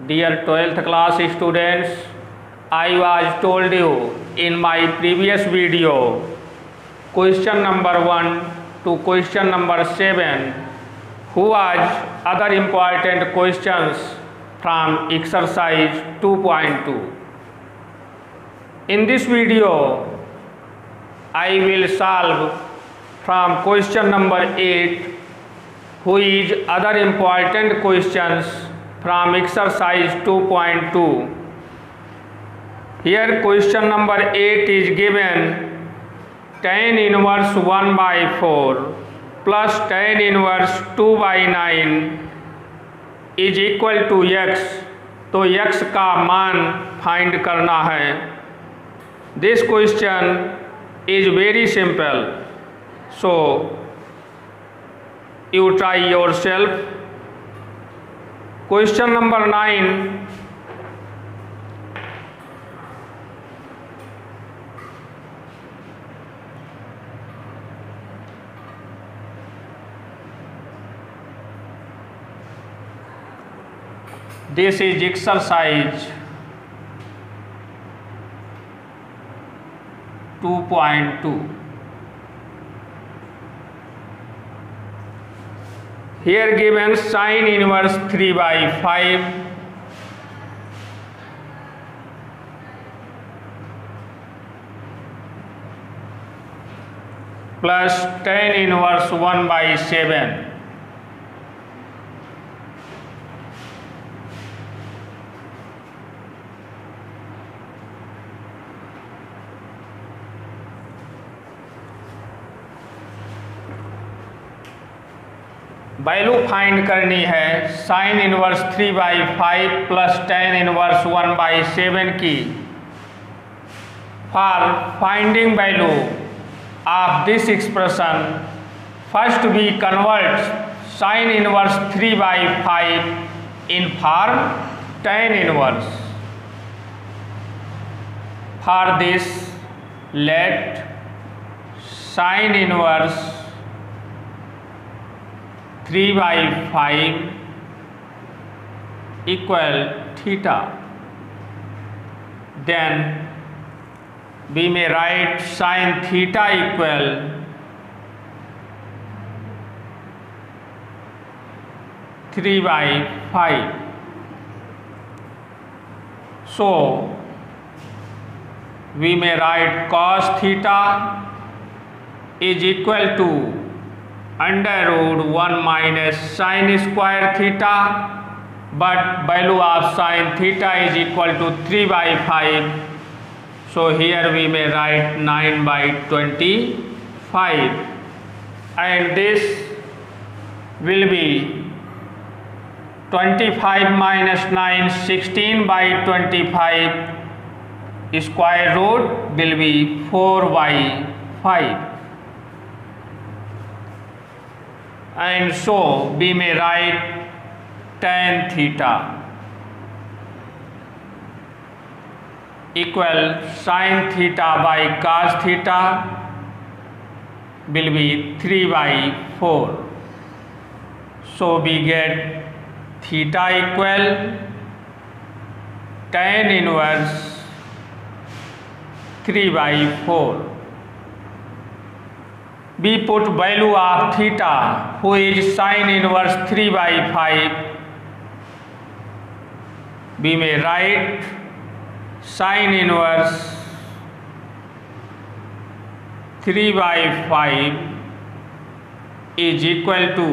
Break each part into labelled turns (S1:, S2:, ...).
S1: Dear 12th class students, I was told you in my previous video question number 1 to question number 7 who was other important questions from exercise 2.2. In this video I will solve from question number 8 who is other important questions from exercise 2.2. Here question number 8 is given tan inverse 1 by 4 plus tan inverse 2 by 9 is equal to x. तो x का मान find करना है. This question is very simple, so you try yourself. Question number 9. This is exercise 2.2. Here given sin inverse 3 by 5 plus tan inverse 1 by 7. Value find करनी है sine inverse 3 by 5 plus tan inverse 1 by 7 की. For finding value of this expression first we convert sine inverse 3 by 5 in form tan inverse. For this let sine inverse 3 by 5 equal theta. Then we may write sin theta equal (3 by 5). So we may write cos theta is equal to under root 1 minus sin square theta, but value of sin theta is equal to 3 by 5. So here we may write 9 by 25, and this will be 25 minus 9 16 by 25, square root will be 4 by 5. And so we may write tan theta equal sin theta by cos theta will be 3 by 4. So we get theta equal tan inverse 3 by 4. We put value of theta, who is sin inverse 3 by 5. We may write sin inverse 3 by 5 is equal to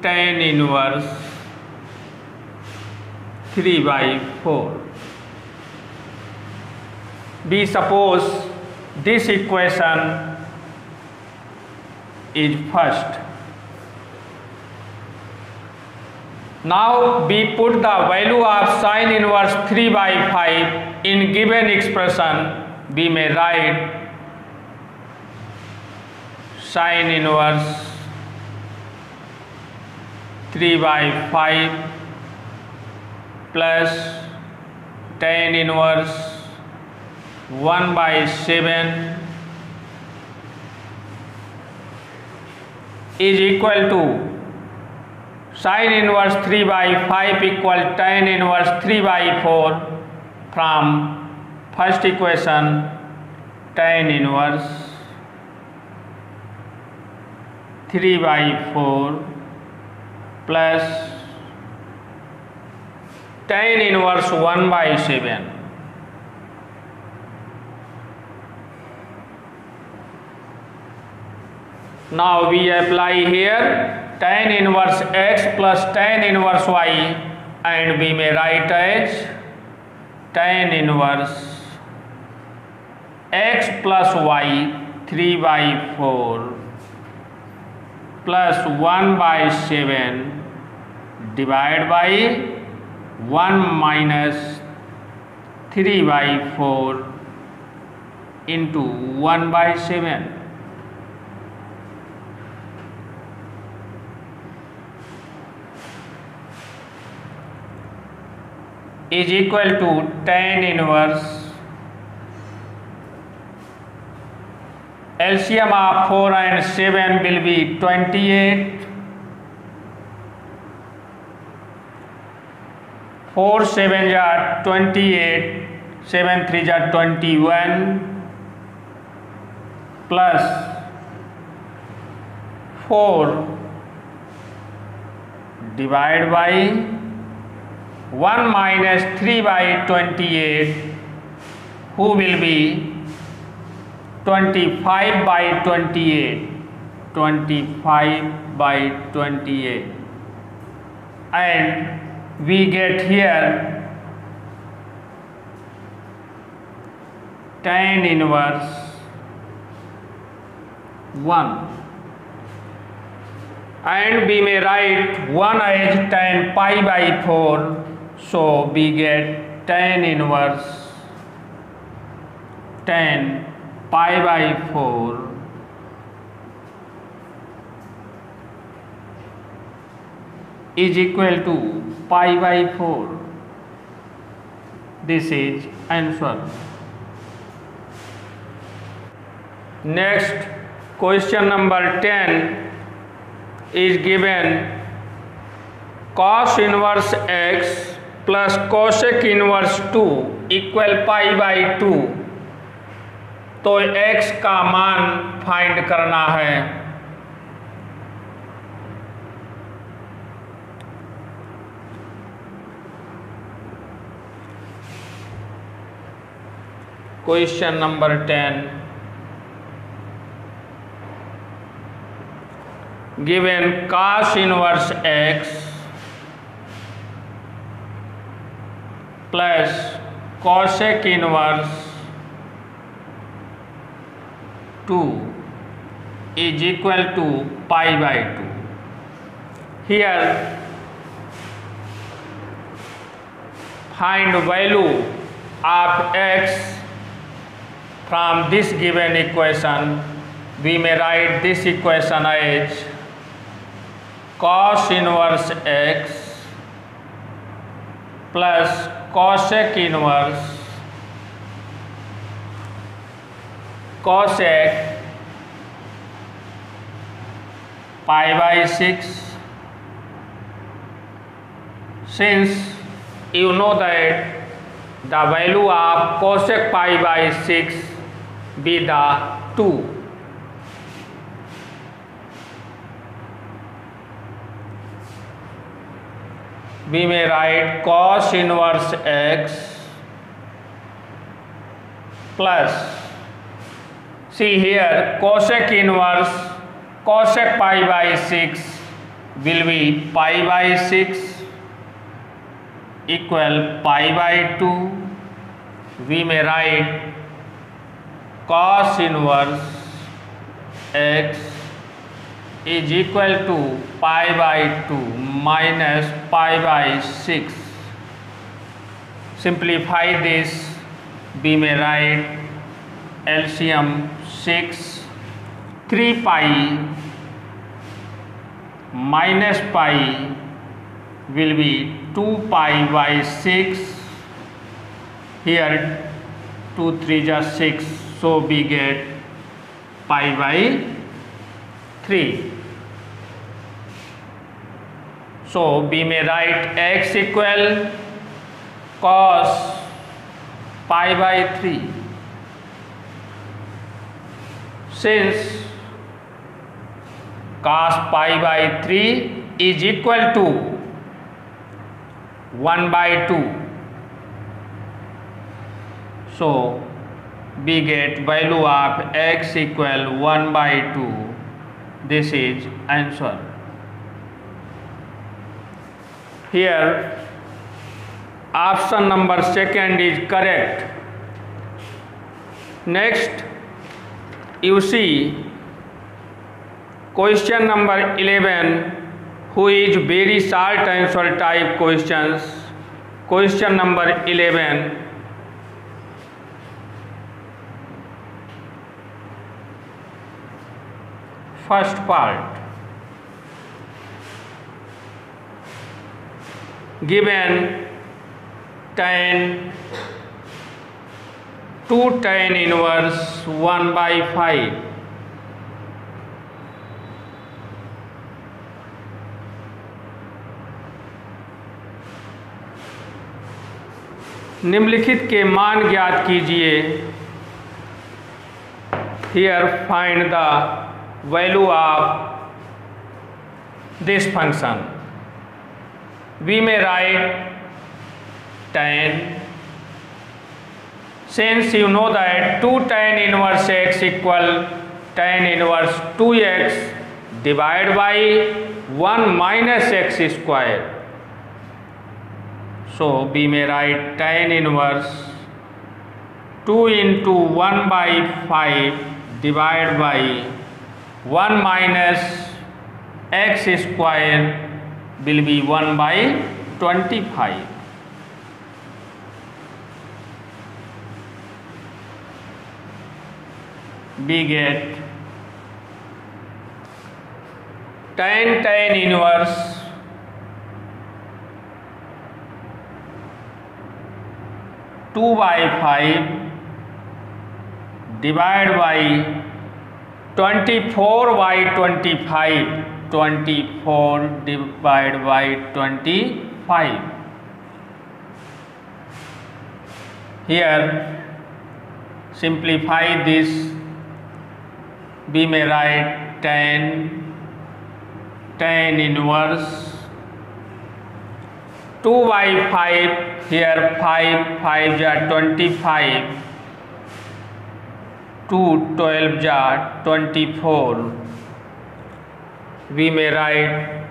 S1: tan inverse 3 by 4. We suppose this equation is first. Now we put the value of sin inverse 3 by 5 in given expression. We may write sin inverse 3 by 5 plus tan inverse 1 by 7 is equal to sin inverse 3 by 5 equal tan inverse 3 by 4 from first equation. Tan inverse 3 by 4 plus tan inverse 1 by 7. Now we apply here tan inverse x plus tan inverse y, and we may write as tan inverse x plus y 3 by 4 plus 1 by 7 divided by 1 minus 3 by 4 into 1 by 7. Is equal to tan inverse LCM of 4 and 7 will be 28. 4 7 are 28, 7 3 are 21 plus 4 divided by 1 minus 3 by 28, who will be 25 by 28, 25 by 28, and we get here tan inverse 1, and we may write 1 as tan pi by 4, so we get tan inverse tan pi by 4 is equal to pi by 4. This is answer. Next, question number 10 is given cos inverse x plus cosec inverse 2 equal pi by 2. तो x का मान find करना है। Question number 10 given cos inverse x plus cosec inverse 2 is equal to pi by 2. Here find value of x from this given equation. We may write this equation as cos inverse x plus cosec inverse cosec pi by 6. Since you know that the value of cosec pi by 6 be the 2, we may write cos inverse x plus, see here cosec inverse cosec pi by 6 will be pi by 6 equal pi by 2. We may write cos inverse x is equal to pi by 2 minus pi by 6. Simplify this, we may write LCM 6, 3 pi minus pi will be 2 pi by 6. Here 2 3 are 6, so we get pi by 3. So we may write x equal cos pi by 3. Since cos pi by 3 is equal to 1 by 2, so we get value of x equal 1 by 2. This is answer. Here option number 2 is correct. Next you see question number 11, who is very short answer type questions. Question number 11, first part, given tan 2 tan inverse 1 by 5, निम्नलिखित के मान ज्ञात कीजिए. Here find the value of this function. We may write tan, since you know that 2 tan inverse x equal tan inverse 2x divided by 1 minus x square. So we may write tan inverse 2 into 1 by 5 divided by 1 minus x square will be 1 by 25. We get tan inverse 2 by 5 divided by 24 by 25, 24 divided by 25. Here simplify this, we may write tan inverse 2 by 5, here 5 are 25, 2 12 are 24, we may write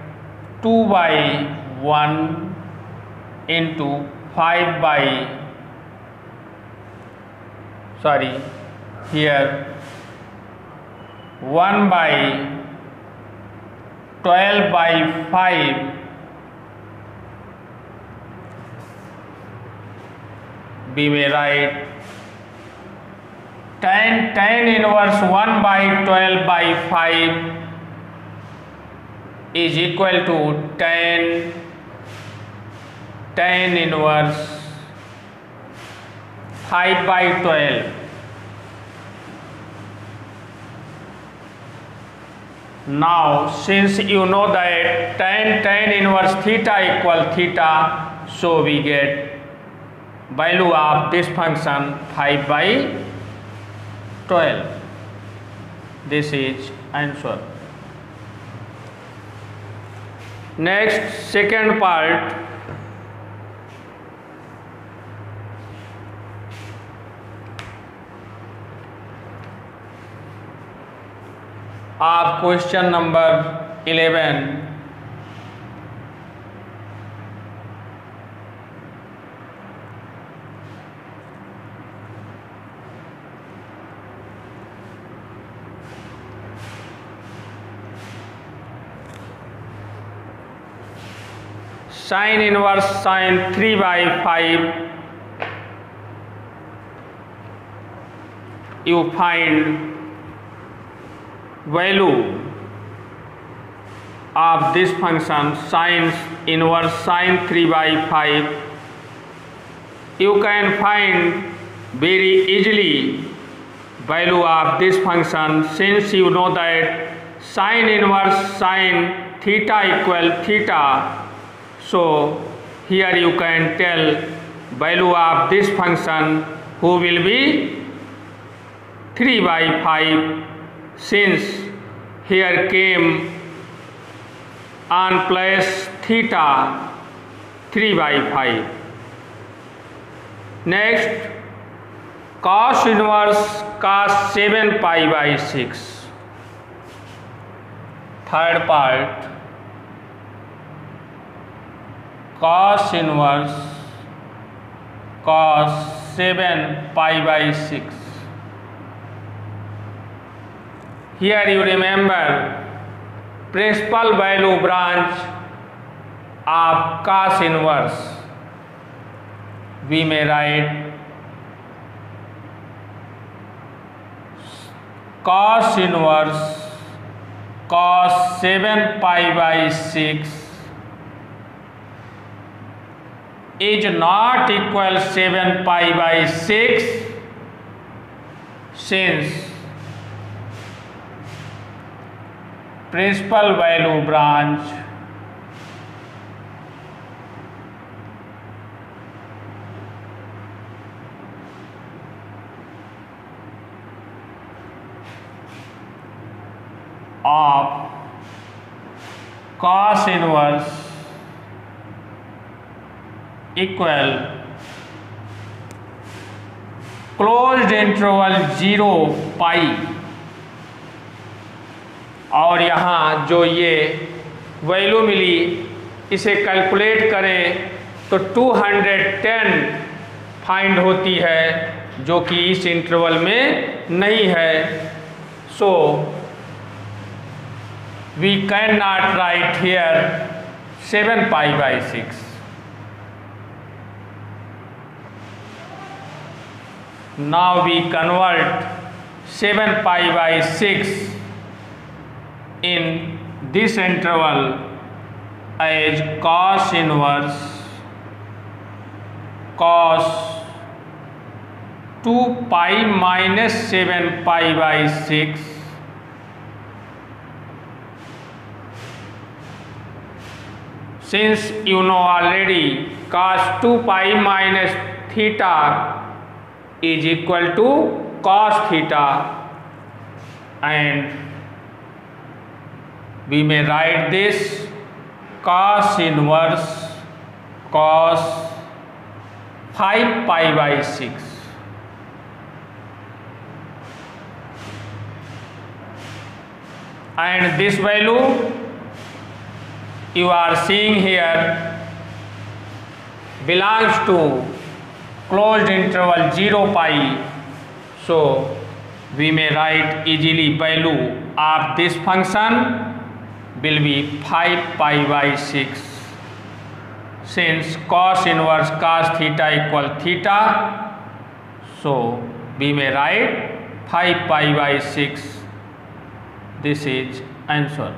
S1: 2 by 1 into 5 by, here 1 by 12 by 5, we may write tan inverse 1 by 12 by 5 is equal to tan inverse 5 by 12. Now since you know that tan inverse theta equal theta, so we get value of this function 5 by 12. This is answer. Next, second part, of question number 11. Sin inverse sin 3 by 5, you find value of this function sin inverse sin 3 by 5. You can find very easily value of this function, since you know that sin inverse sin theta equal theta, So here you can tell value of this function, who will be 3 by 5, since here came on place theta 3 by 5. Next, cos inverse cos 7 pi by 6. Third part, cos inverse cos 7 pi by 6. Here you remember principal value branch of cos inverse. We may write cos inverse cos 7 pi by 6 is not equal 7 pi by 6, since principal value branch of cos inverse equal closed interval 0 pi, और यहाँ जो ये value मिली इसे calculate करें तो 210 find होती है, जो कि इस इंटरवल में नहीं है. सो we cannot write here 7 pi by 6. Now we convert 7 pi by 6 in this interval as cos inverse cos 2 pi minus 7 pi by 6 since you know already cos 2 pi minus theta is equal to cos theta, and we may write this cos inverse cos 5 pi by 6. And this value you are seeing here belongs to closed interval 0 pi. So we may write easily value of this function will be 5 pi by 6, since cos inverse cos theta equal theta. So we may write 5 pi by 6. This is answer.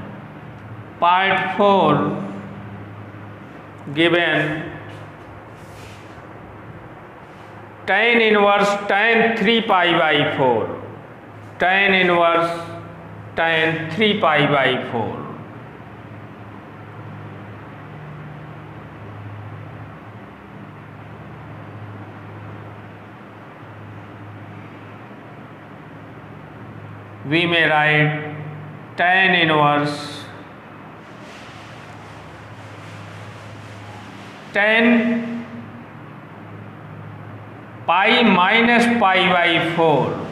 S1: Part 4 given tan inverse tan 3 pi by 4, tan inverse tan 3 pi by 4. We may write tan inverse tan pi minus pi by 4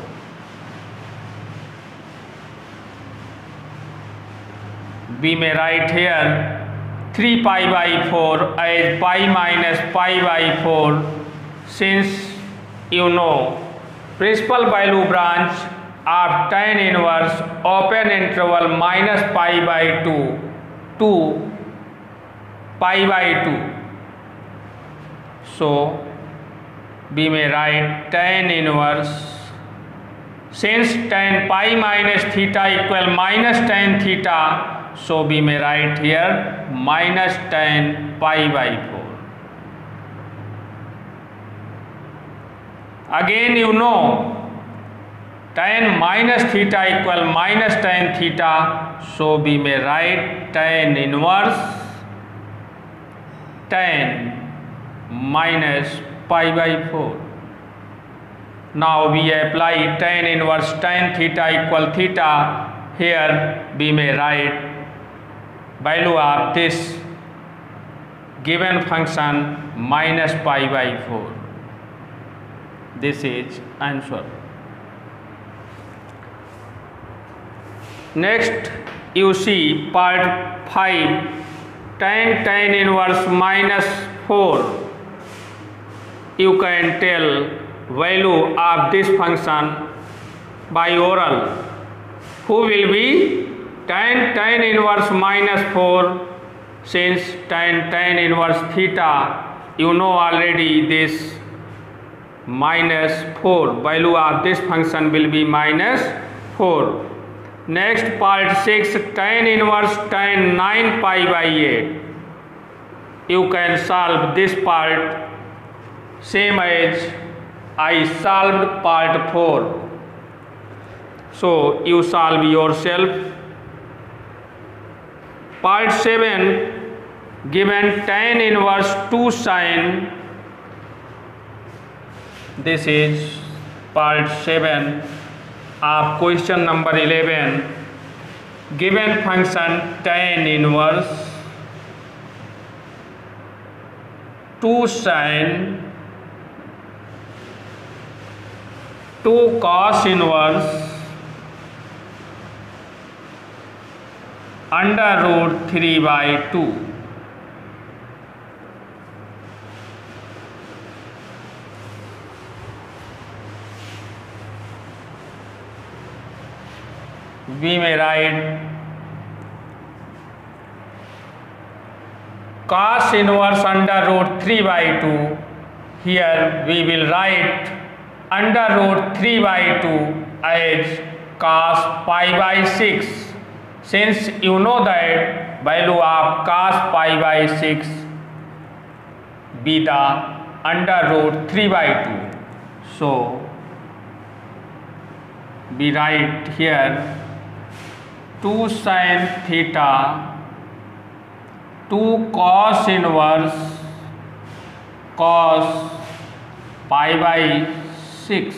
S1: we may write here 3 pi by 4 as pi minus pi by 4, since you know principal value branch of tan inverse open interval minus pi by 2 to pi by 2. So we may write tan inverse, since tan pi minus theta equal minus tan theta, so we may write here minus tan pi by 4. Again you know tan minus theta equal minus tan theta, so we may write tan inverse tan minus pi by 4. Now we apply tan inverse tan theta equal theta. Here we may write value of this given function minus pi by 4. This is answer. Next you see part 5, tan inverse minus 4. You can tell value of this function by oral. Who will be tan inverse minus 4? Since tan inverse theta, you know already this minus 4, value of this function will be minus 4. Next part 6, tan inverse tan 9 pi by 8. You can solve this part same as I solved part 4. So you solve yourself. Part 7, given tan inverse 2 sin. This is part 7 of question number 11. Given function tan inverse 2 sin 2 cos inverse under root 3 by 2. We may write cos inverse under root 3 by 2. Here we will write under root 3 by 2 as cos pi by 6. Since you know that value of cos pi by 6 be the under root 3 by 2. So we write here 2 sin theta 2 cos inverse cos pi by 6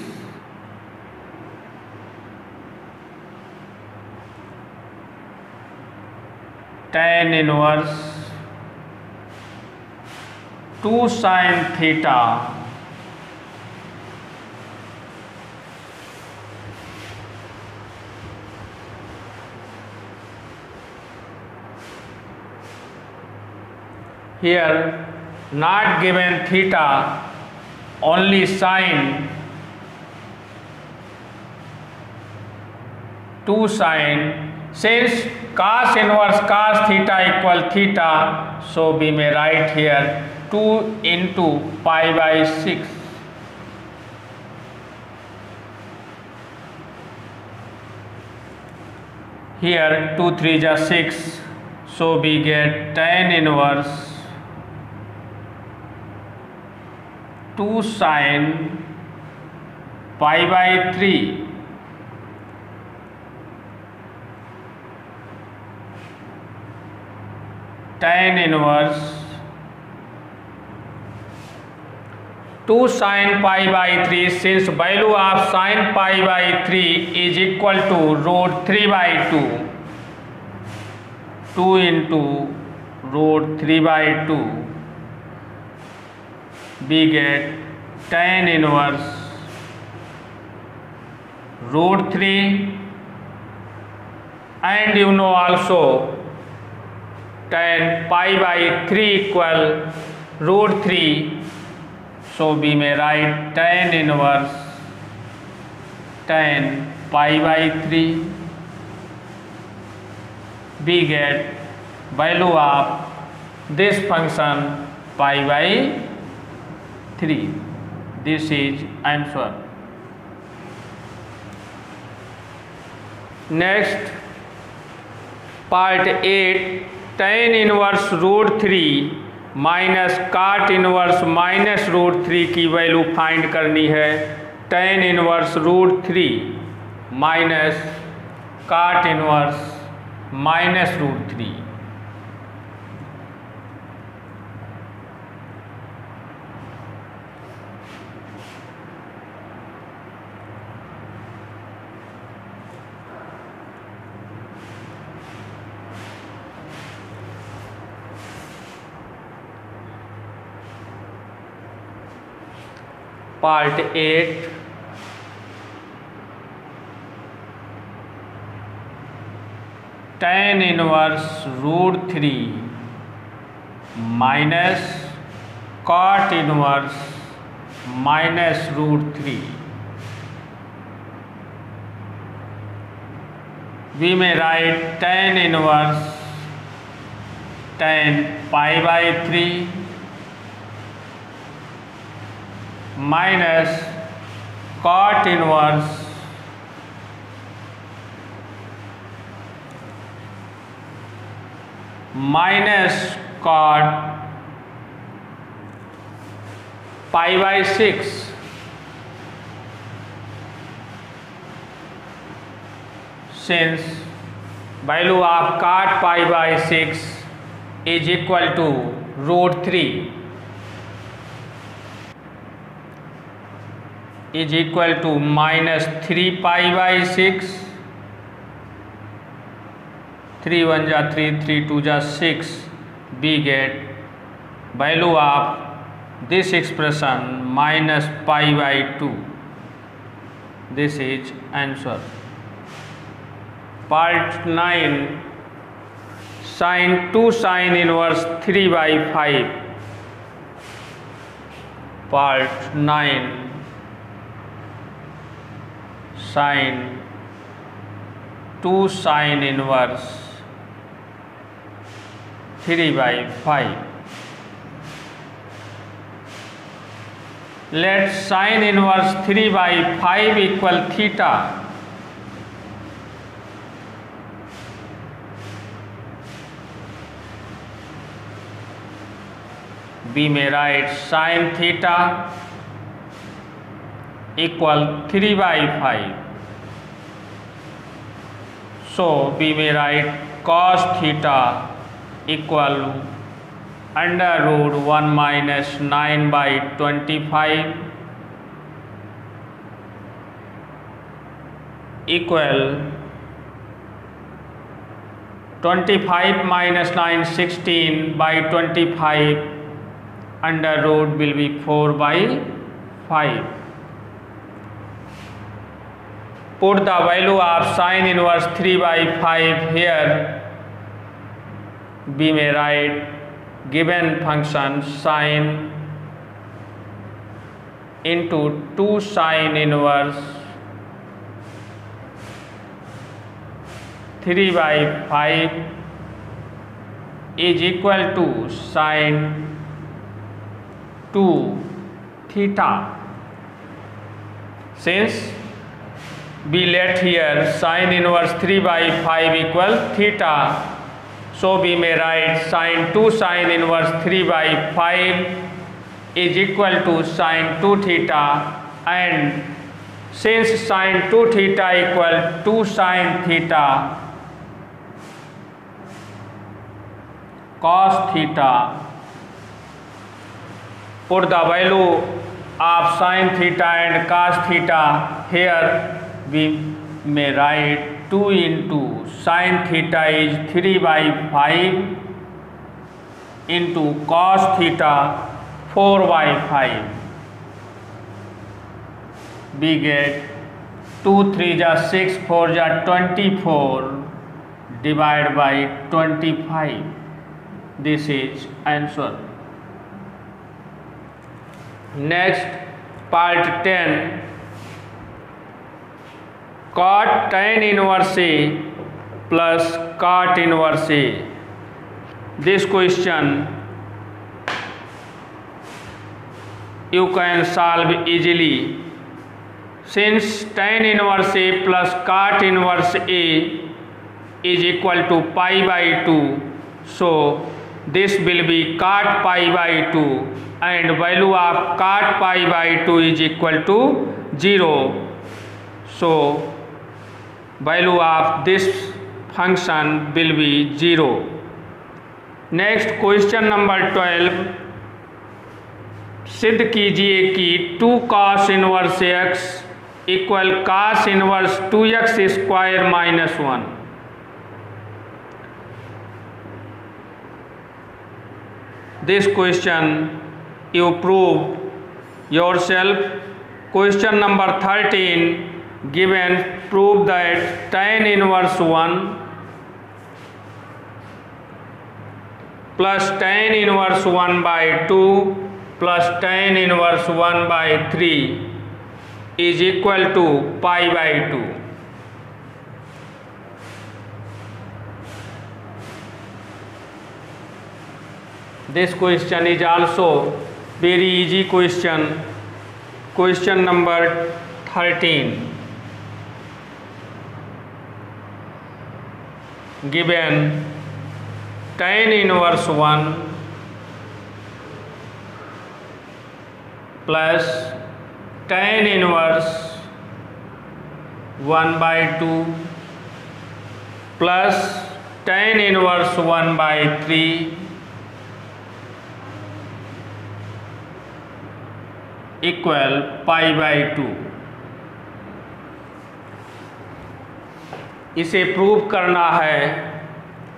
S1: tan inverse 2 sin theta here not given theta, only sin 2 sin. Since cos inverse cos theta equal theta, so we may write here 2 into pi by 6. Here 2 3 is 6, so we get tan inverse 2 sin pi by 3 tan inverse 2 sin pi by 3. Since value of sin pi by 3 is equal to root 3 by 2, 2 into root 3 by 2, we get tan inverse root 3, and you know also tan pi by 3 equal root 3, so we may write tan inverse tan pi by 3. We get value of this function pi by 3. This is answer. Next part 8, tan inverse root 3 minus काट inverse minus root 3 की value find करनी है। tan inverse root 3 minus काट inverse minus root 3। Part 8, tan inverse root 3 minus cot inverse minus root 3. We may write tan inverse tan pi by 3 minus cot inverse minus cot pi by 6. Since value of cot pi by 6 is equal to root 3 is equal to minus 3 pi by 6, 3 1 ja 3, 3 2 ja 6, we get value of this expression minus pi by 2. This is answer. Part 9, sin 2 sin inverse 3 by 5. Part 9, sin 2 sin inverse 3 by 5. Let sin inverse 3 by 5 equal theta. We may write sin theta equal 3 by 5. So we may write cos theta equal under root 1 minus 9 by 25 equal 25 minus 9 16 by 25 under root will be 4 by 5. Put the value of sin inverse 3 by 5 here. We may write given function sin into 2 sin inverse 3 by 5 is equal to sin 2 theta. Since we let here sin inverse 3 by 5 equal theta, so we may write sin 2 sin inverse 3 by 5 is equal to sin 2 theta, and since sin 2 theta equal 2 sin theta, cos theta, put the value of sin theta and cos theta here. We may write 2 into sin theta is 3 by 5 into cos theta 4 by 5. We get 2 3 ja 6, 4 ja 24 divided by 25. This is answer. Next, part 10, cot tan inverse A plus cot inverse A. This question you can solve easily. Since tan inverse A plus cot inverse A is equal to pi by 2, so this will be cot pi by 2, and value of cot pi by 2 is equal to 0. So value of this function will be 0. Next, question number 12, सिद्ध कीजिए कि 2 cos inverse x equal cos inverse 2x square minus 1. This question you prove yourself. Question number 13 given, prove that tan inverse 1 plus tan inverse 1 by 2 plus tan inverse 1 by 3 is equal to pi by 2. This question is also very easy question. Question number 13 given, tan inverse 1 plus tan inverse 1 by 2 plus tan inverse 1 by 3 equal pi by 2. इसे prove करना है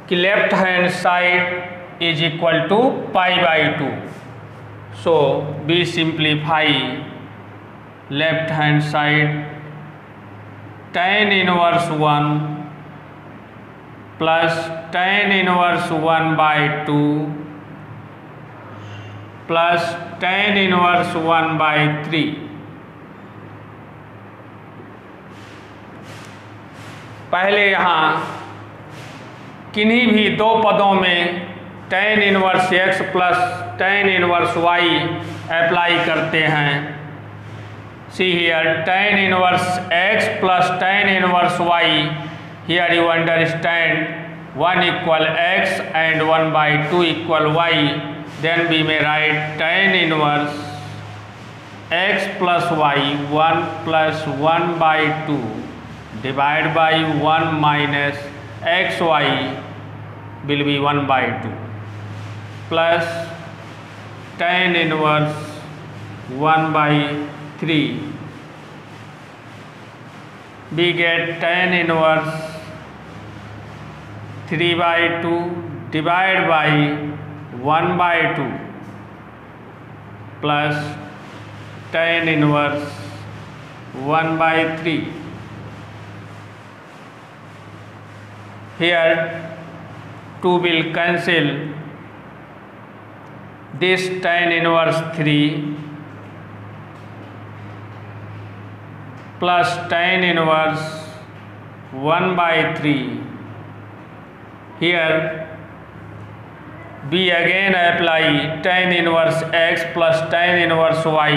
S1: कि left hand side is equal to pi by 2. So be simplify left hand side tan inverse 1 plus tan inverse 1 by 2 plus tan inverse 1 by 3. पहले यहाँ किन्हीं भी दो पदों में tan inverse x plus tan inverse y apply करते हैं. See here, tan inverse x plus tan inverse y. Here you understand 1 equal x and 1 by 2 equal y. Then we may write tan inverse x plus y 1 plus 1 by 2 divided by 1 minus xy will be 1 by 2 plus tan inverse 1 by 3. We get tan inverse 3 by 2 divided by 1 by 2 plus tan inverse 1 by 3. Here 2 will cancel. This tan inverse 3 plus tan inverse 1 by 3. Here we again apply tan inverse x plus tan inverse y.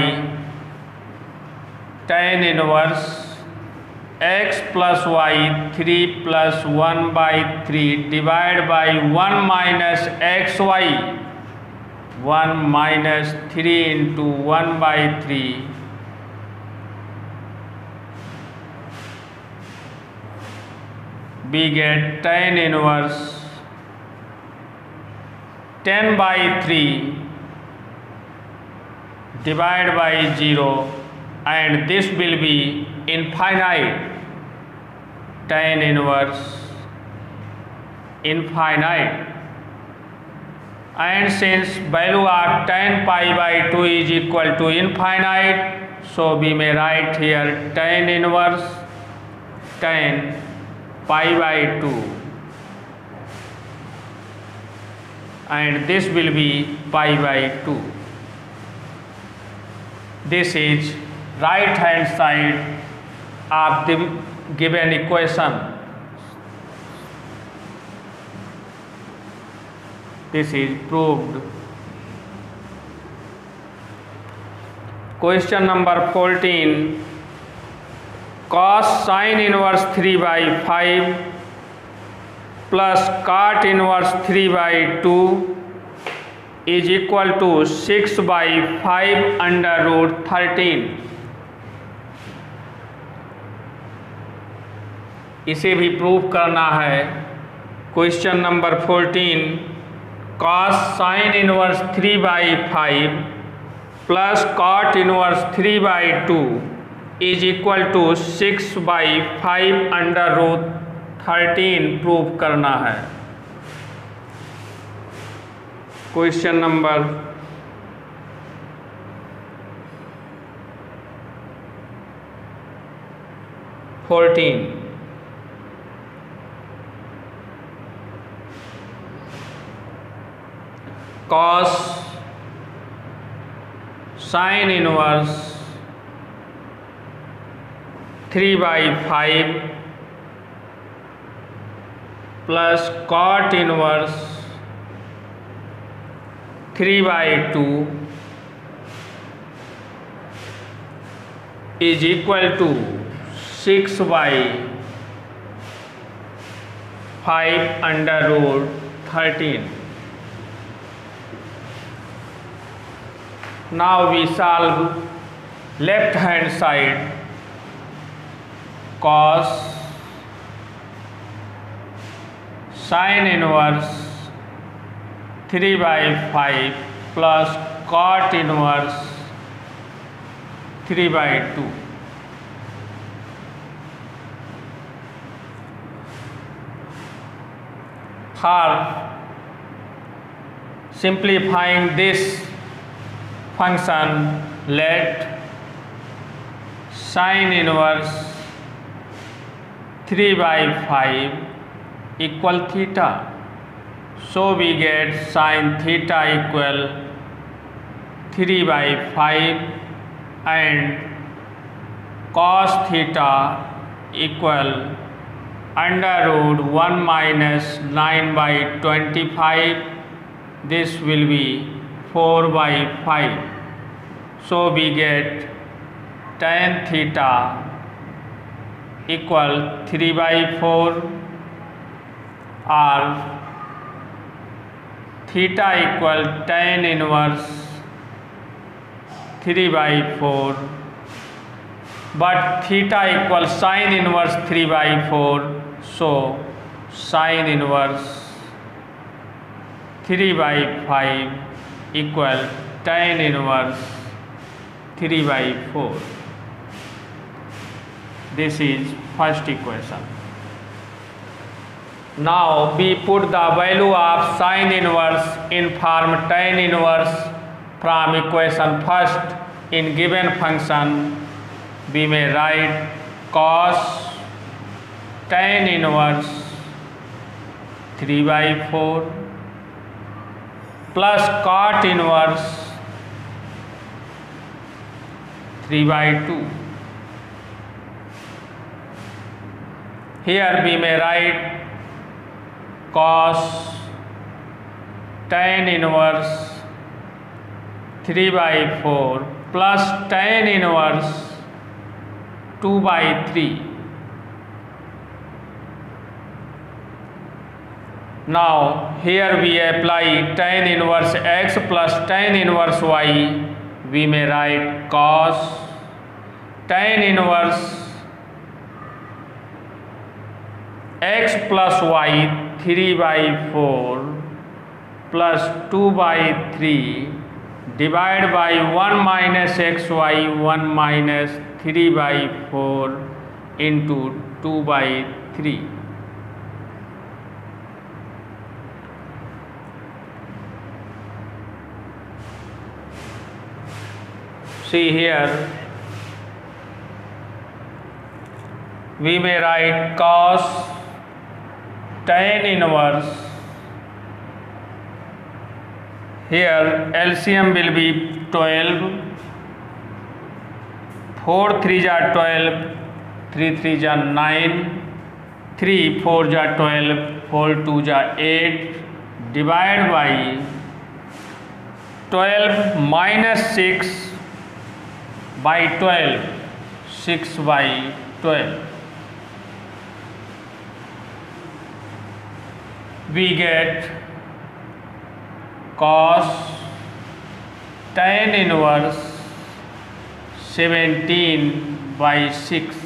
S1: Tan inverse x plus y 3 plus 1 by 3 divided by 1 minus xy 1 minus 3 into 1 by 3 we get tan inverse 10 by 3 divided by 0 and this will be infinite. Tan inverse infinite, and since value of tan pi by 2 is equal to infinite, so we may write here tan inverse tan pi by 2 and this will be pi by 2. This is right hand side of the given equation. This is proved. Question number 14. Cos sin inverse 3 by 5 plus cot inverse 3 by 2 is equal to 6 by 5 under root 13. इसे भी prove करना है. Question number 14. cos sin inverse 3 by 5 plus cot inverse 3 by 2 is equal to 6 by 5 under root 13 prove करना है. Question number 14. Cos sin inverse 3/5 plus cot inverse 3/2 is equal to 6/5 √13. Now we solve left hand side. Cos sin inverse 3/5 plus cot inverse 3/2. For simplifying this function, let sin inverse 3/5 equal theta. So we get sin theta equal 3/5 and cos theta equal √1 minus 9/25. This will be 4/5. So we get tan theta equal 3/4 or theta equal tan inverse 3/4, but theta equal sin inverse 3/4, so sin inverse 3/5 equal tan inverse 3/4. This is first equation. Now we put the value of sin inverse in form tan inverse from equation first. In given function we may write cos tan inverse 3/4 plus cot inverse 3/2. Here we may write cos tan inverse 3/4 plus tan inverse 2/3. Now here we apply tan inverse x plus tan inverse y. We may write cos tan inverse x plus y 3/4 plus 2/3 divided by 1 minus xy 1 minus 3/4 into 2/3. See here we may write cos tan inverse. Here LCM will be 12. 4 3 are 12, 3 3 are 9, 3 4 are 12, 4 2 are 8, divided by 12 minus 6 by 12, 6/12. We get cos tan inverse 17/6.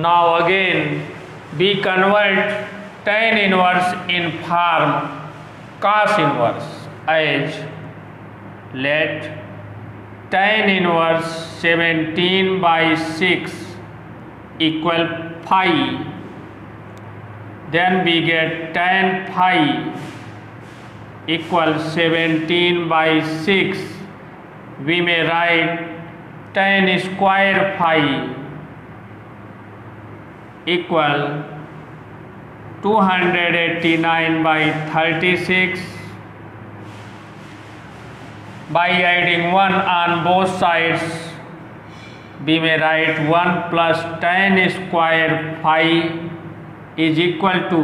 S1: Now again we convert tan inverse in form cos inverse as let tan inverse 17/6 equal phi. Then we get tan phi equal 17/6. We may write tan square phi equal 289 by 36. By adding 1 on both sides, we may write 1 plus tan square phi is equal to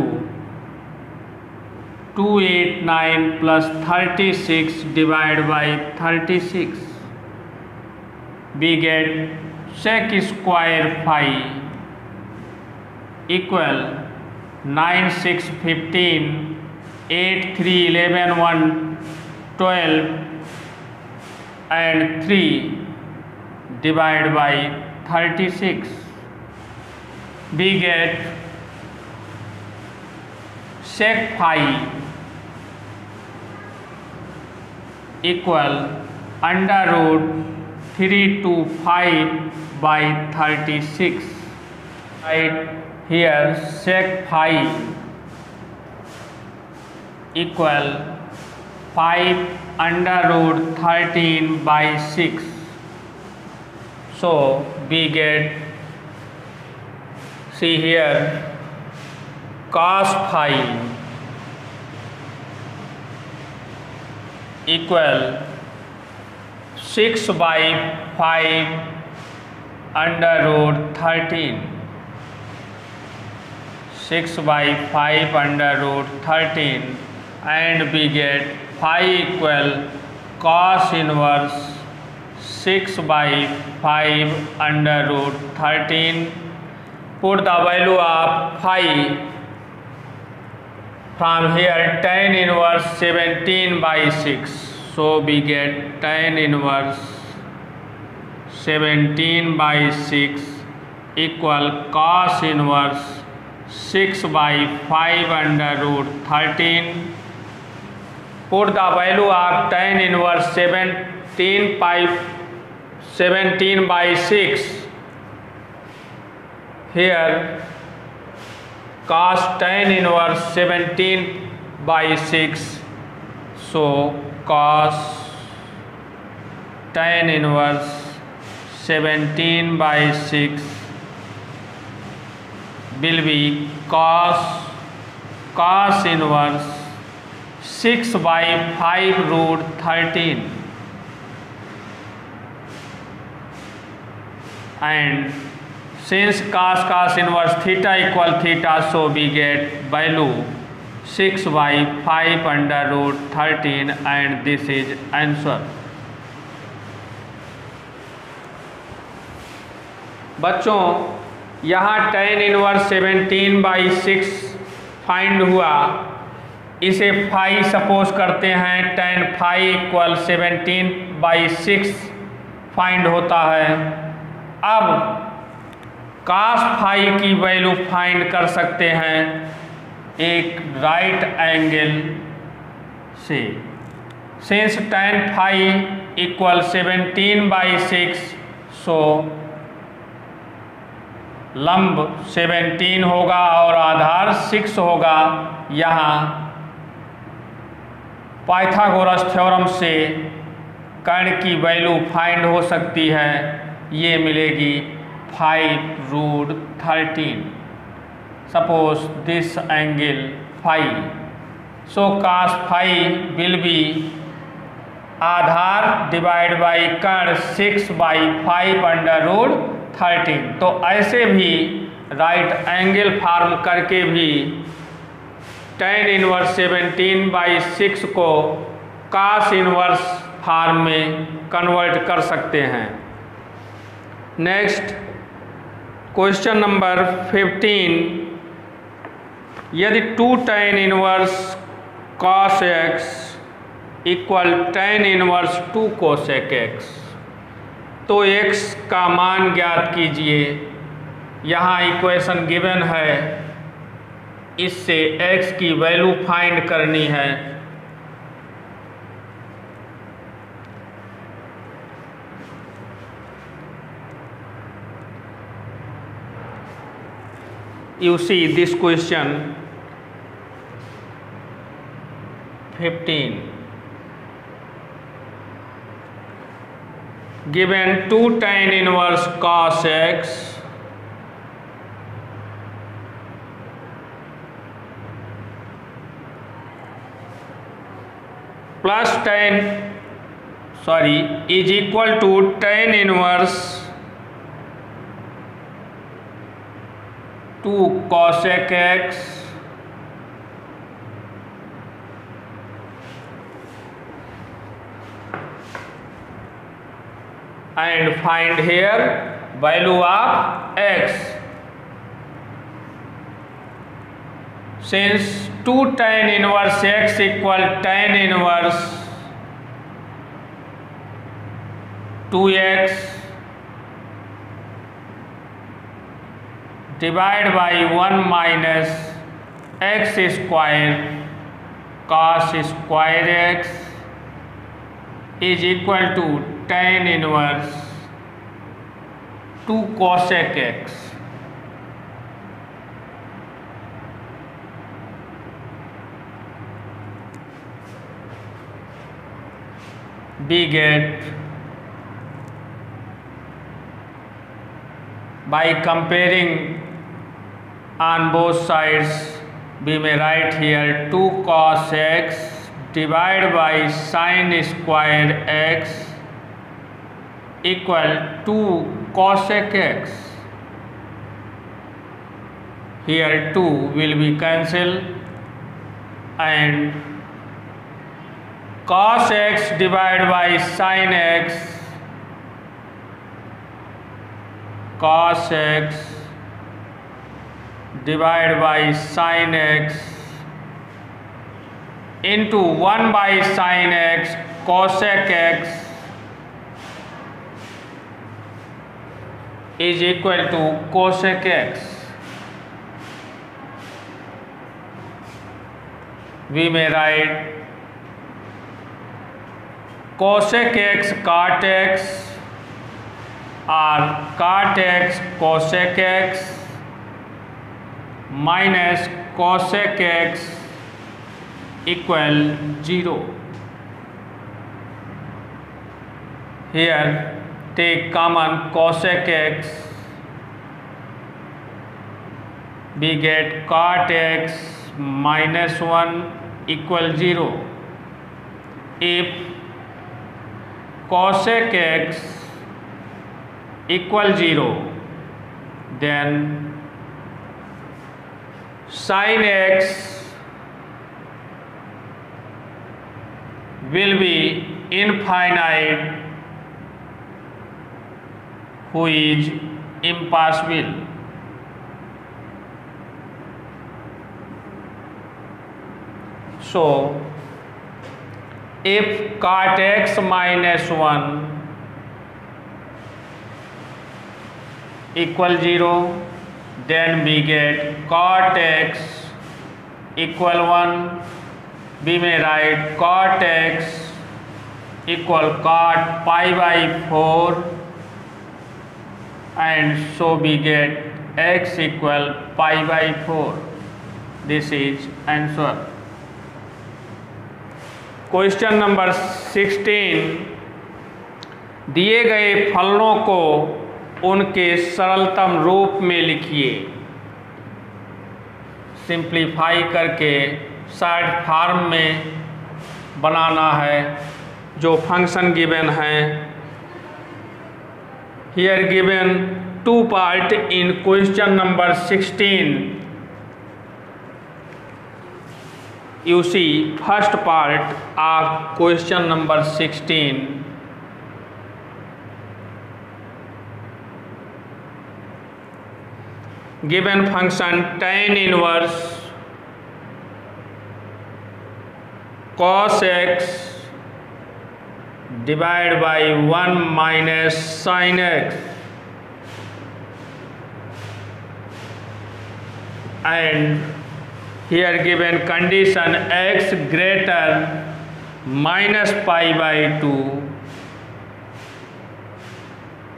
S1: 289 plus 36 divided by 36. We get sec square phi equal 9, 6, 15, 8, 3, 11, 1, 12 and 3 divided by 36. We get sec phi equal under root 325 by 36. Right here sec phi equal 5 under root 13 by 6. So we get, see here, cos phi equal 6 by 5 under root 13. 6 by 5 under root 13, and we get phi equal cos inverse 6 by 5 under root 13. Put the value of phi from here, tan inverse 17 by 6. So we get tan inverse 17 by 6 equal cos inverse 6 by 5 under root 13. Put the value of tan inverse 17 by 6 here, cos tan inverse 17 by 6. So cos tan inverse 17 by 6 will be cos inverse 6 by 5 root 13, and since cos inverse theta equal theta, so we get value 6 by 5 under root 13, and this is answer. बच्चों यहाँ tan inverse 17 by 6 find हुआ, इसे phi suppose करते हैं tan phi equal 17 by 6 find होता है। अब cos phi की वैल्यू फाइंड कर सकते हैं एक राइट एंगल से। Since tan phi equal 17 by 6, so लंब 17 होगा और आधार 6 होगा। यहाँ पाइथागोरस थ्योरम से कर्ण की वैल्यू फाइंड हो सकती है, ये मिलेगी 5 root 13। Suppose this angle phi, so cos phi will be आधार डिवाइड बाई कर्ण 6 by 5 under root 13। तो ऐसे भी राइट एंगल फार्म करके भी tan इनवर्स 17 by 6 को cos इनवर्स फार्म में कन्वर्ट कर सकते हैं। नेक्स्ट क्वेश्चन नंबर 15, यदि 2 tan inverse cos x equal tan inverse 2 cosec x, तो x का मान ज्ञात कीजिए। यहाँ इक्वेशन गिवन है, इससे x की वैल्यू फाइंड करनी है। You see this question 15. given 2 tan inverse cos x plus is equal to tan inverse 2 cosec x and find here value of x. Since 2 tan inverse x equal tan inverse 2x divided by 1 minus x square cos square x is equal to tan inverse 2 cosec x. We get, by comparing on both sides, we may write here 2 cos x divided by sin square x equal 2 cosec x. Here 2 will be cancelled and cos x divided by sin x, cos x divided by sin x into 1 by sin x cosec x is equal to cosec x. We may write cosec x cot x or cot x cosec x minus cosec x equal 0. Here take common cosec x, we get cot x minus 1 equal 0. If cosec x equal 0, then sin x will be infinite, who is impossible. So if cot x minus 1 equal 0, then we get cot x equal 1. We may write cot x equal cot pi by 4, and so we get x equal pi by 4. This is answer. Question number 16, दिए गए फलनों को उनके सरलतम रूप में लिखिए। Simplify करके शॉर्ट फॉर्म में बनाना है जो फंक्शन गिवन है। Here given 2 part in question number 16. You see first part of question number 16. Given function tan inverse cos x divided by 1 minus sin x, and here given condition x greater minus pi by 2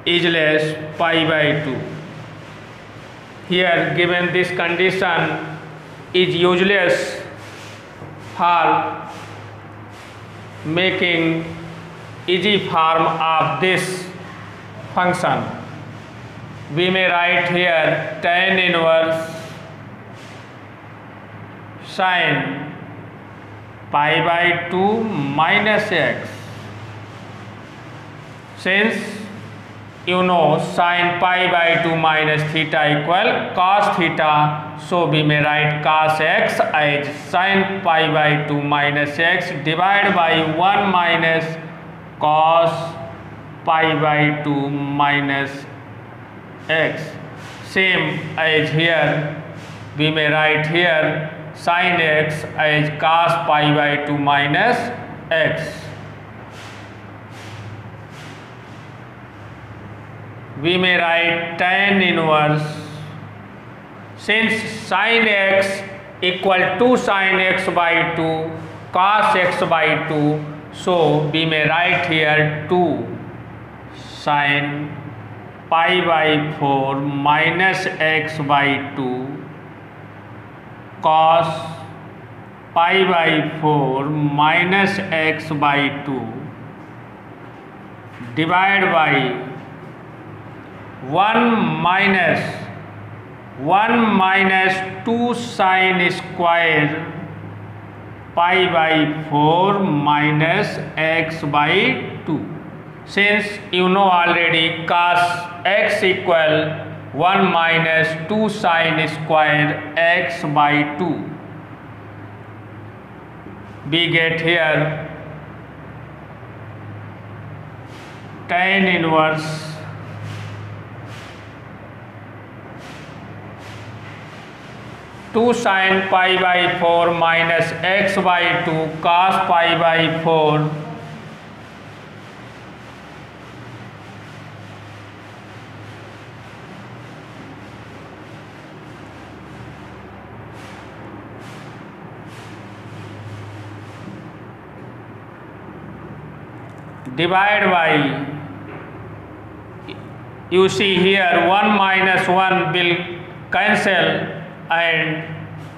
S1: is less pi by 2. Here given this condition is useless for making easy form of this function. We may write here tan inverse sin pi by 2 minus x. Since you know sin pi by 2 minus theta equal cos theta, so we may write cos x as sin pi by 2 minus x divided by 1 minus cos pi by 2 minus x. Same as here, we may write here sin x as cos pi by 2 minus x. We may write tan inverse, since sin x equal to sin x by 2 cos x by 2, so we may write here 2 sin pi by 4 minus x by 2 cos pi by 4 minus x by 2 divided by 1 minus 2 sin square pi by 4 minus x by 2. Since you know already cos x equal 1 minus 2 sin square x by 2, we get here tan inverse two sin pi by 4 minus x by 2 cos pi by 4 divided by, you see here 1 minus 1 will cancel, and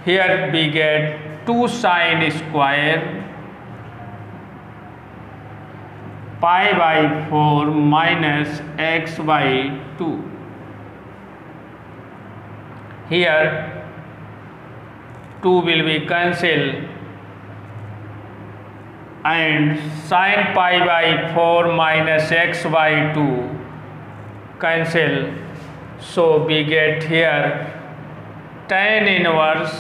S1: here we get 2 sin square pi by 4 minus x by 2. Here 2 will be cancelled, and sin pi by 4 minus x by 2 cancel, so we get here tan inverse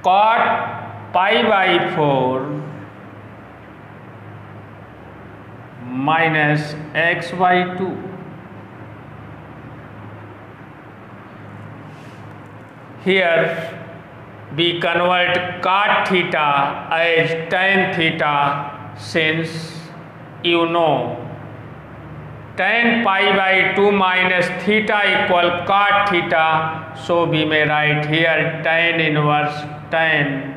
S1: cot pi by 4 minus x by 2. Here we convert cot theta as tan theta, since you know tan pi by 2 minus theta equal cot theta, so we may write here tan inverse tan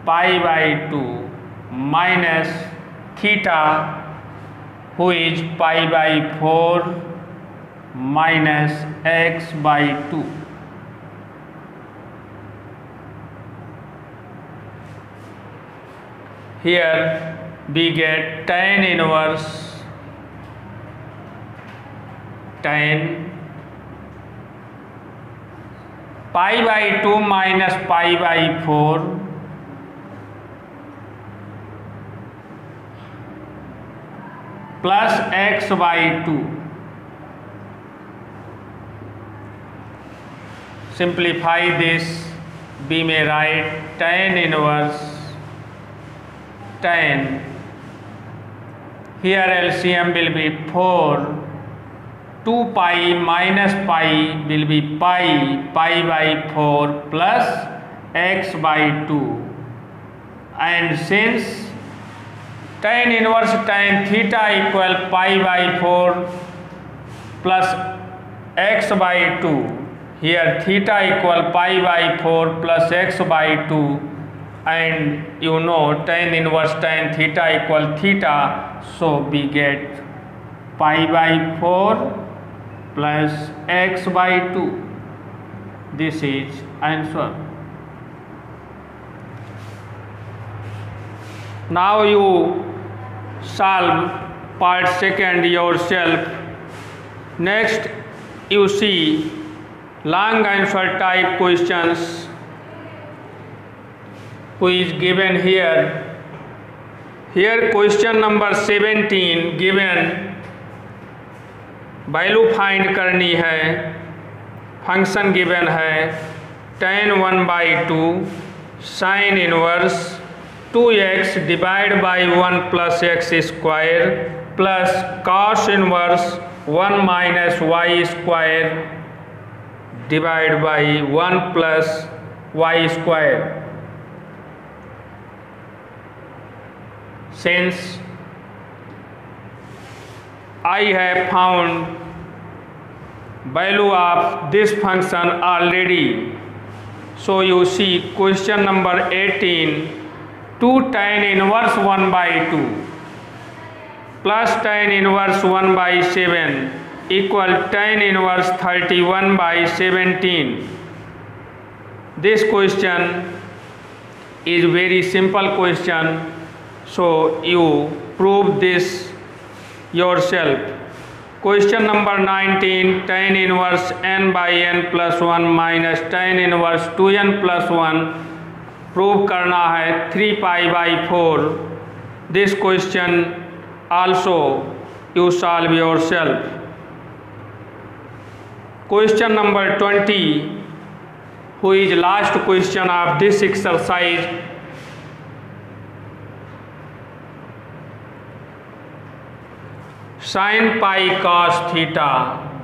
S1: pi by 2 minus theta, who is pi by 4 minus x by 2. Here we get tan inverse tan pi by 2 minus pi by 4 plus x by 2. Simplify this, we may write tan inverse tan, here LCM will be 4, 2 pi minus pi will be pi by 4 plus x by 2, and since tan inverse tan theta equal pi by 4 plus x by 2, here theta equal pi by 4 plus x by 2, and you know tan inverse tan theta equal theta, so we get pi by 4 plus x by 2. This is answer. Now you solve part second yourself. Next you see long answer type questions which is given here. Here question number 17 given, value find करनी है, function given है tan 1/2 sine inverse 2x divide by 1 plus x square plus cos inverse 1 minus y square divide by 1 plus y square. Since I have found value of this function already, so you see question number 18, 2 tan inverse 1/2 plus tan inverse 1/7 equal tan inverse 31/17. This question is very simple question, so you prove this yourself. Question number 19, tan inverse n by n plus 1 minus tan inverse 2n plus 1 prove करना है 3 pi by 4. This question also you solve yourself. Question number 20, who is last question of this exercise. Sin pi cos theta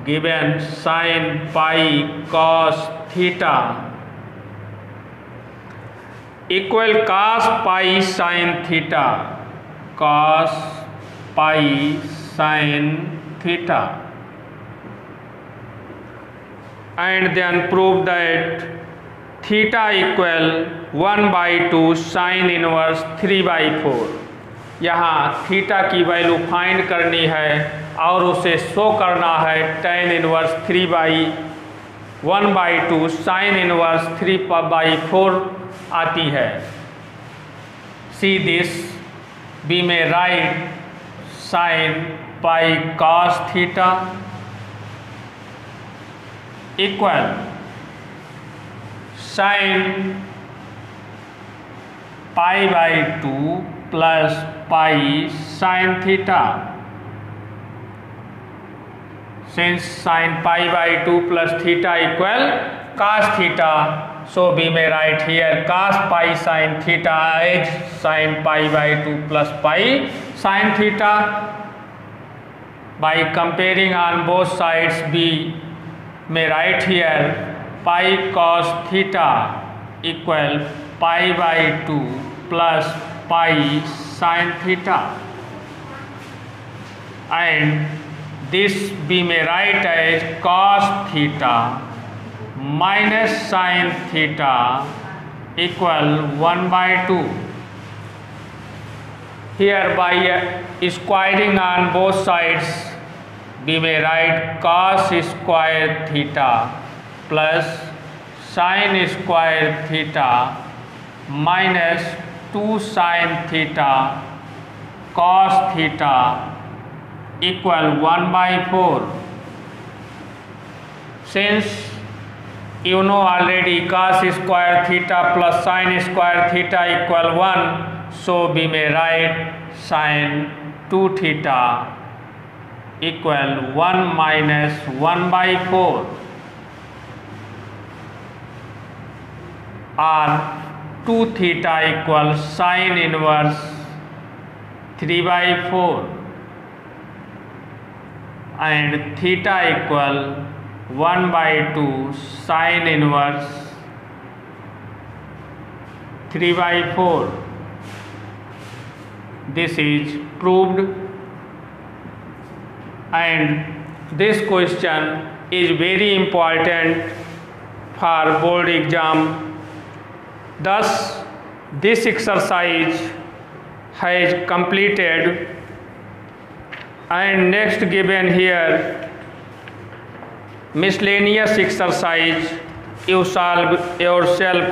S1: given, sin pi cos theta equal cos pi sin theta, cos pi sin theta, and then prove that theta equal 1/2 sin inverse 3/4. यहाँ theta की value find करनी है और उसे show करना है tan inverse 3/1/2 sine inverse 3/4 आती है. See this, we may write sine pi cos theta equal sine π/2 plus pi sin theta. Since sin π/2 plus theta equal cos theta, so we may write here cos pi sin theta as sin π/2 plus pi sin theta. By comparing on both sides, we may write here pi cos theta equal π/2 plus pi sin theta, and this we may write as cos theta minus sin theta equal 1/2. Here by squaring on both sides, we may write cos square theta plus sin square theta minus 2 sin theta cos theta equal 1/4. Since you know already cos square theta plus sin square theta equal 1, so we may write sin 2 theta equal 1 minus 1/4, or 2 theta equal sin inverse 3/4 and theta equal 1/2 sin inverse 3/4. This is proved, and this question is very important for board exam. Thus this exercise has completed, and next given here miscellaneous exercise. You solve yourself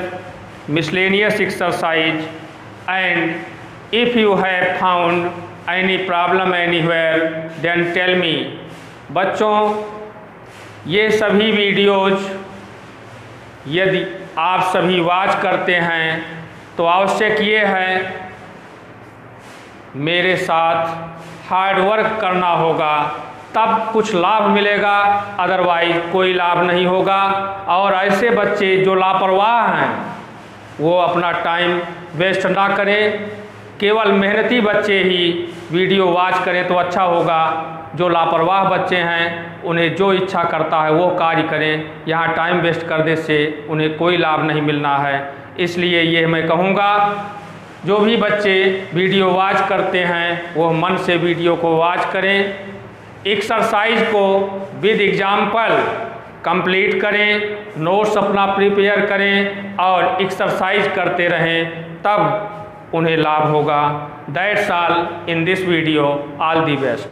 S1: miscellaneous exercise, and if you have found any problem anywhere then tell me. बच्चों, ये सभी videos यदि आप सभी watch करते हैं तो आवश्यक ये है मेरे साथ हार्ड वर्क करना होगा, तब कुछ लाभ मिलेगा, अदरवाइज कोई लाभ नहीं होगा। और ऐसे बच्चे जो लापरवाह हैं वो अपना टाइम वेस्ट ना करें, केवल मेहनती बच्चे ही वीडियो वॉच करें तो अच्छा होगा। जो लापरवाह बच्चे हैं उन्हें जो इच्छा करता है वो कार्य करें, यहाँ टाइम वेस्ट करने से उन्हें कोई लाभ नहीं मिलना है। इसलिए ये मैं कहूँगा, जो भी बच्चे वीडियो वॉच करते हैं वो मन से वीडियो को वॉच करें, एक्सरसाइज को विद एग्जाम्पल कंप्लीट करें, नोट्स अपना प्रिपेयर करें और एक्सरसाइज करते रहें, तब उन्हें लाभ होगा। That's all in this video. All the best.